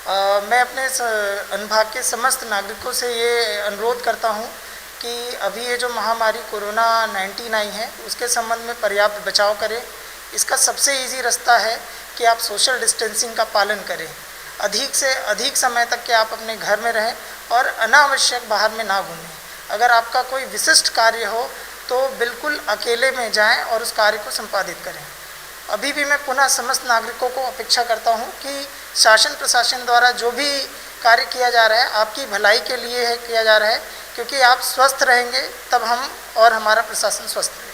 मैं अपने अनुभाग के समस्त नागरिकों से ये अनुरोध करता हूँ कि अभी ये जो महामारी कोरोना 19 आई है उसके संबंध में पर्याप्त बचाव करें। इसका सबसे इजी रास्ता है कि आप सोशल डिस्टेंसिंग का पालन करें। अधिक से अधिक समय तक कि आप अपने घर में रहें और अनावश्यक बाहर में ना घूमें। अगर आपका कोई विशिष्ट कार्य हो तो बिल्कुल अकेले में जाएं और उस कार्य को संपादित करें। अभी भी मैं पुनः समस्त नागरिकों को अपेक्षा करता हूं कि शासन प्रशासन द्वारा जो भी कार्य किया जा रहा है आपकी भलाई के लिए है किया जा रहा है, क्योंकि आप स्वस्थ रहेंगे तब हम और हमारा प्रशासन स्वस्थ रहेगा।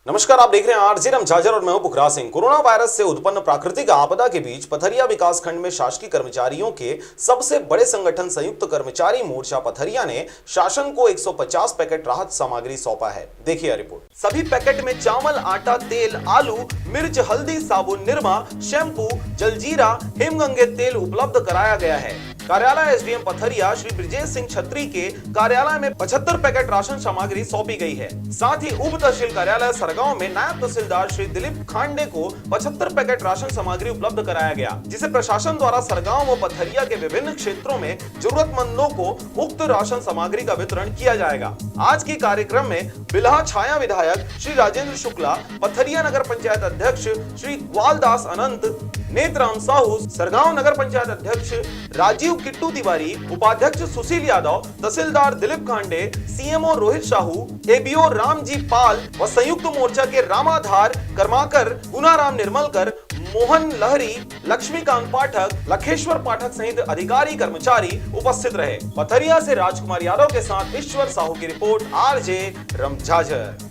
नमस्कार, आप देख रहे हैं आरजे रमझाझर और मैं हूं पुखराज सिंह। कोरोना वायरस से उत्पन्न प्राकृतिक आपदा के बीच पथरिया विकास खंड में शासकीय कर्मचारियों के सबसे बड़े संगठन संयुक्त कर्मचारी मोर्चा पथरिया ने शासन को 150 पैकेट राहत सामग्री सौंपा है। देखिए रिपोर्ट। सभी पैकेट में चावल, आटा, तेल, आलू, मिर्च, हल्दी, साबुन, निरमा, शैम्पू, जलजीरा, हिमगंगे तेल उपलब्ध कराया गया है। कार्यालय एसडीएम पथरिया श्री ब्रिजेश सिंह छत्री के कार्यालय में 75 पैकेट राशन सामग्री सौंपी गई है। साथ ही उप तहसील कार्यालय सरगांव में नायब तहसीलदार श्री दिलीप खांडे को 75 पैकेट राशन सामग्री उपलब्ध कराया गया, जिसे प्रशासन द्वारा सरगांव व पथरिया के विभिन्न क्षेत्रों में जरूरतमंदों को उक्त राशन सामग्री का वितरण किया जाएगा। आज के कार्यक्रम में बिल्हा छाया विधायक श्री राजेंद्र शुक्ला, पथरिया नगर पंचायत अध्यक्ष श्री ग्वालदास अनंत, नेत्राम साहू, सरगांव नगर पंचायत अध्यक्ष राजीव किट्टू तिवारी, उपाध्यक्ष सुशील यादव, तहसीलदार दिलीप खांडे, सीएमओ रोहित साहू, एबीओ रामजी पाल व संयुक्त मोर्चा के रामाधार कर्माकर, गुनाराम निर्मलकर, मोहन लहरी, लक्ष्मीकांत पाठक, लखेश्वर पाठक सहित अधिकारी कर्मचारी उपस्थित रहे। पथरिया से राजकुमार यादव के साथ ईश्वर साहू की रिपोर्ट, आरजे रमझाझर।